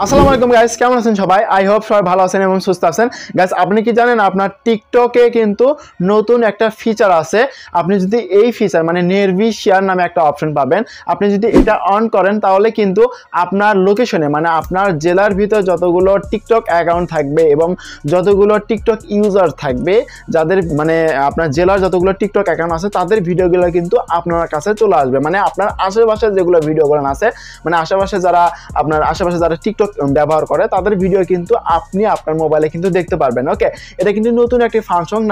আসসালামু আলাইকুম গাইস, কেমন আছেন সবাই? আই হোপ সবাই ভালো আছেন এবং সুস্থ আছেন। গাইস, আপনি কি জানেন আপনার টিকটকে কিন্তু নতুন একটা ফিচার আছে। আপনি যদি এই ফিচার মানে নেরভি শেয়ার নামে একটা অপশন পাবেন। আপনি যদি এটা অন করেন তাহলে কিন্তু আপনার লোকেশনে মানে আপনার জেলার ভিতর যতগুলো টিকটক অ্যাকাউন্ট থাকবে এবং যতগুলো টিকটক ইউজার থাকবে, যাদের মানে আপনার জেলার যতগুলো টিকটক অ্যাকাউন্ট আছে তাদের ভিডিওগুলো কিন্তু আপনার কাছে চলে আসবে। মানে আপনার আশেপাশে যেগুলো ভিডিওগুলো আছে, মানে আশেপাশে যারা টিকটক ব্যবহার করে তাদের ভিডিও কিন্তু আপনি আপনার মোবাইলে কিন্তু দেখতে পারবেন। ওকে, এটা কিন্তু নতুন একটি ফাংশন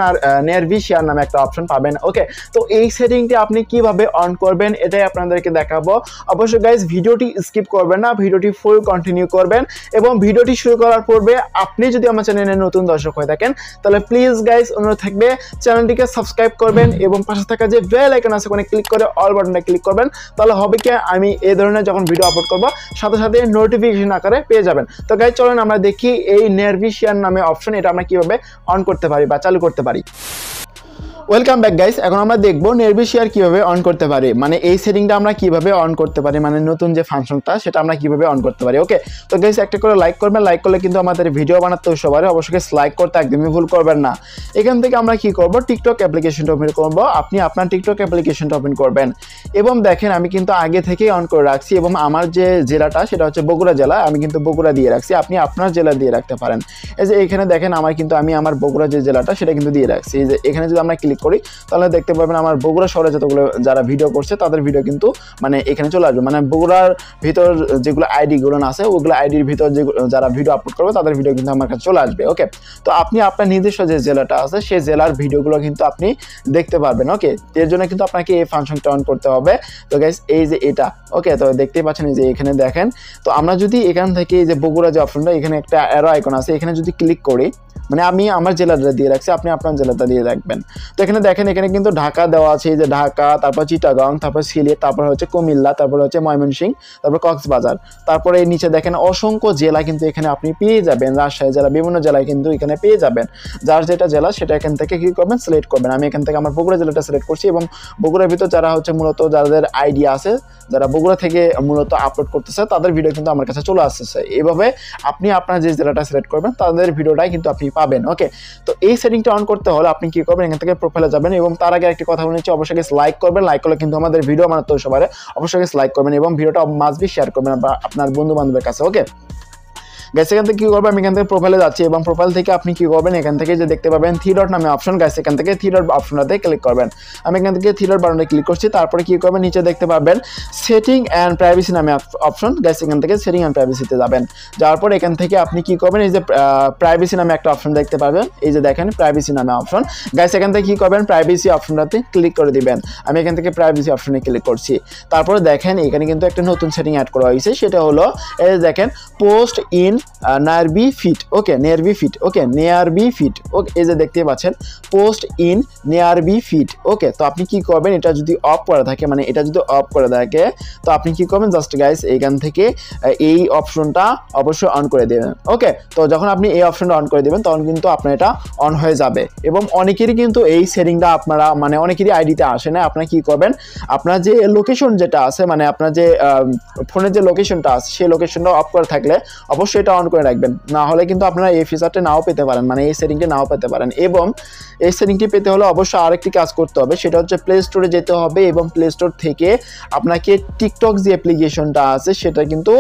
নেরভি শেয়ার নামে একটা অপশন পাবেন। ওকে, তো এই সেটিংটি আপনি কিভাবে অন করবেন এটাই আপনাদেরকে দেখাবো। অবশ্যই গাইজ ভিডিওটি স্কিপ করবেন না, ভিডিওটি ফুল কন্টিনিউ করবেন এবং ভিডিওটি শুরু করার পূর্বে আপনি যদি আমার চ্যানেলে নতুন দর্শক হয়ে থাকেন তাহলে প্লিজ গাইজ অনুরোধ থাকবে চ্যানেলটিকে সাবস্ক্রাইব করবেন এবং পাশে থাকা যে বেল আইকন আছে ওখানে ক্লিক করে অল বাটনটা ক্লিক করবেন। তাহলে হবে কি আমি এই ধরনের যখন ভিডিও আপলোড করব সাথে সাথে নোটিফিকেশন আকারে পেয়ে যাবেন। তো গাইজ চলেন আমরা দেখি এই নেরভি শেয়ার নামে অপশন এটা আমরা কিভাবে অন করতে পারি বা চালু করতে পারি। ওয়েলকাম ব্যাক গাইস, এখন আমরা দেখবো নেরভি শেয়ার কিভাবে অন করতে পারি, মানে এই সেটিংটা আমরা কিভাবে অন করতে পারি, মানে নতুন যে ফাংশনটা সেটা আমরা কিভাবে অন করতে পারি। ওকে, তো গাইস একটা করে লাইক করবেন, লাইক করলে কিন্তু আমাদের ভিডিও বানাতে সবাই অবশ্যই লাইক করতে একদমই ভুল করবেন না। এখান থেকে আমরা কি করব, টিকটক অ্যাপ্লিকেশনটা ওপেন করব। আপনি আপনার টিকটক অ্যাপ্লিকেশনটা ওপেন করবেন এবং দেখেন আমি কিন্তু আগে থেকেই অন করে রাখছি এবং আমার যে জেলাটা সেটা হচ্ছে বগুড়া জেলা, আমি কিন্তু বগুড়া দিয়ে রাখছি। আপনি আপনার জেলা দিয়ে রাখতে পারেন। এই যে এখানে দেখেন আমি আমার বগুড়া যে জেলাটা সেটা কিন্তু দিয়ে রাখছি। এই যে এখানে যদি আমরা ক্লিক করি তাহলে দেখতে পাবেন আমার বগুড়া শহরে যতগুলো যারা ভিডিও করছে তাদের ভিডিও কিন্তু মানে এখানে চলে আসবে। মানে বগুড়ার ভিতর যেগুলো আইডিগুলো আছে ওগুলো আইডির ভিতর যে যারা ভিডিও আপলোড করবে তাদের ভিডিও কিন্তু আমার কাছে চলে আসবে। ওকে, তো আপনি আপনার নিজস্ব যে জেলাটা আছে সেই জেলার ভিডিওগুলো কিন্তু আপনি দেখতে পারবেন। ওকে, এর জন্য কিন্তু আপনাকে এই ফাংশনটা অন করতে হবে। তো গাইস এই যে এটা, ওকে, তো দেখতেই পাচ্ছেন এই যে এখানে দেখেন। তো আমরা যদি এখান থেকে এই যে বগুড়া যে অপশনটা এখানে একটা অ্যারো আইকন আছে এখানে যদি ক্লিক করি, মানে আমি আমার জেলাটা দিয়ে রাখছি, আপনি আপনার জেলাটা দিয়ে রাখবেন। তো এখানে দেখেন এখানে কিন্তু ঢাকা দেওয়া আছে, এই যে ঢাকা, তারপর চিটাগাং, তারপর সিলেট, তারপর হচ্ছে কুমিল্লা, তারপর হচ্ছে ময়মনসিংহ, তারপর কক্সবাজার, তারপরে এই নিচে দেখেন অসংখ্য জেলা কিন্তু এখানে আপনি পেয়ে যাবেন। রাজশাহী জেলা, বিভিন্ন জেলায় কিন্তু এখানে পেয়ে যাবেন। যার যেটা জেলা সেটা এখান থেকে কি করবেন, সিলেক্ট করবেন। আমি এখান থেকে আমার বগুড়া জেলাটা সিলেক্ট করছি এবং বগুড়ার ভিতর যারা হচ্ছে মূলত যাদের আইডিয়া আছে, যারা বগুড়া থেকে মূলত আপলোড করতেছে তাদের ভিডিও কিন্তু আমার কাছে চলে আসতেছে। এইভাবে আপনি আপনার যে জেলাটা সিলেক্ট করবেন তাদের ভিডিওটাই কিন্তু আপনি পাবেন। ওকে, তো এই সেটিংটা অন করতে হলে আপনি কি করবেন, এখান থেকে প্রোফাইলে যাবেন এবং তার আগে একটি কথা বলেছি, অবশ্যই লাইক করবেন। লাইক করলে কিন্তু আমাদের ভিডিও বানাতে সবাই অবশ্যই লাইক করবেন এবং ভিডিওটা মাস্ট বি শেয়ার করবেন আপনার বন্ধু বান্ধবের কাছে। ওকে গাইস, এখান থেকে কি করবেন, আমি এখান থেকে প্রোফাইলে যাচ্ছি এবং প্রোফাইল থেকে আপনি কি করবেন, এখান থেকে যে দেখতে পাবেন থ্রি ডট নামে অপশন, গাইস এখান থেকে থ্রি ডট অপশনটাতে ক্লিক করবেন। আমি এখান থেকে থ্রি ডট বাটনে ক্লিক করছি। তারপরে কি করবেন, নিচে দেখতে পাবেন সেটিং অ্যান্ড প্রাইভেসি নামে অপশন, গাইস এখান থেকে সেটিং অ্যান্ড প্রাইভেসিতে যাবেন। যাওয়ার পর এখান থেকে আপনি কি করবেন, এই যে প্রাইভেসি নামে একটা অপশন দেখতে পাবেন, এই যে দেখেন প্রাইভেসি নামে অপশন। গাইস এখান থেকে কি করবেন, প্রাইভেসি অপশনটাতে ক্লিক করে দিবেন। আমি এখান থেকে প্রাইভেসি অপশনে ক্লিক করছি। তারপরে দেখেন এখানে কিন্তু একটা নতুন সেটিং অ্যাড করা হয়েছে, সেটা হলো এই যে দেখেন post in nervy fit. Okay, nervy fit, okay nervy fit, okay এই যে দেখতে পাচ্ছেন post in nervy fit. Okay, তো আপনি কি করবেন, এটা যদি অফ করা থাকে, মানে এটা যদি অফ করে থাকে তো আপনি কি করবেন, জাস্ট গাইস এখান থেকে এই অপশনটা অবশ্যই অন করে দেবেন। ওকে, তো যখন আপনি এই অপশনটা অন করে দেবেন তখন কিন্তু আপনার এটা অন হয়ে যাবে এবং অনেকেরই কিন্তু এই সেটিংটা আপনারা মানে অনেকেরই আইডিতে আসে না। আপনারা কি করবেন, আপনার যে লোকেশন যেটা আছে, মানে আপনার যে ফোনের যে লোকেশনটা আছে সেই লোকেশনটা অফ করে থাকলে অবশ্যই এটা অন করে রাখবেন, না হলে কিন্তু আপনারা এই ফিচারটা নাও পেতে পারেন, মানে এই সেটিংটা নাও পেতে পারেন। এবং এই সেটিংটি পেতে হলে অবশ্যই আরেকটি কাজ করতে হবে, সেটা হচ্ছে প্লে স্টোরে যেতে হবে এবং প্লে স্টোর থেকে আপনাকে টিকটক যে অ্যাপ্লিকেশনটা আছে সেটা কিন্তু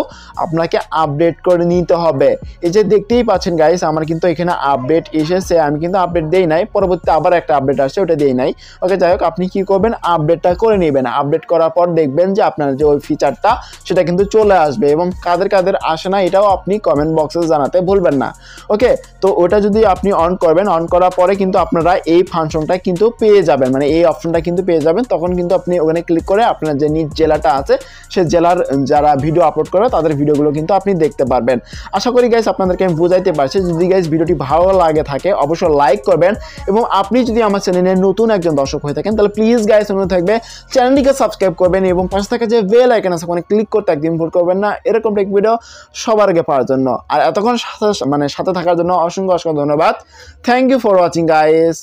আপনাকে আপডেট করে নিতে হবে। এই যে দেখতেই পাচ্ছেন গাইস আমার কিন্তু এখানে আপডেট এসেছে, আমি কিন্তু আপডেট দেই নাই, পরবর্তীতে আবার একটা আপডেট আসছে ওটা দেই নাই। ওকে, যাই হোক আপনি কি করবেন, আপডেটটা করে নেবেন। আপডেট করার পর দেখবেন যে আপনার যে ওই ফিচারটা সেটা কিন্তু চলে আসবে এবং কাদের কাদের আসে না এটাও আপনি কমেন্ট বক্সে জানাতে ভুলবেন না। ওকে, তো ওটা যদি আপনি অন করবেন, অন করার পরে কিন্তু আপনারা এই ফাংশনটা কিন্তু পেয়ে যাবেন, মানে এই অপশনটা কিন্তু পেয়ে যাবেন। তখন কিন্তু আপনি ওখানে ক্লিক করে আপনার যে নিজ জেলাটা আছে সেই জেলার যারা ভিডিও আপলোড করবে তাদের ভিডিওগুলো কিন্তু আপনি দেখতে পারবেন। আশা করি গাইস আপনাদেরকে আমি বুঝাইতে পারছি। যদি গাইস ভিডিওটি ভালো লাগে থাকে অবশ্যই লাইক করবেন এবং আপনি যদি আমার চ্যানেলে নতুন একজন দর্শক হয়ে থাকেন তাহলে প্লিজ গাইস অনুরোধ থাকবে চ্যানেলটিকে সাবস্ক্রাইব করবেন এবং পাশে থাকা যে বেল আইকন আছে ওখানে ক্লিক করতে একদম ভুল করবেন না, এরকম টেক ভিডিও সবার আগে পাওয়ার জন্য। আর এতক্ষণ সাথে থাকার জন্য অসংখ্য ধন্যবাদ। Thank you for watching guys.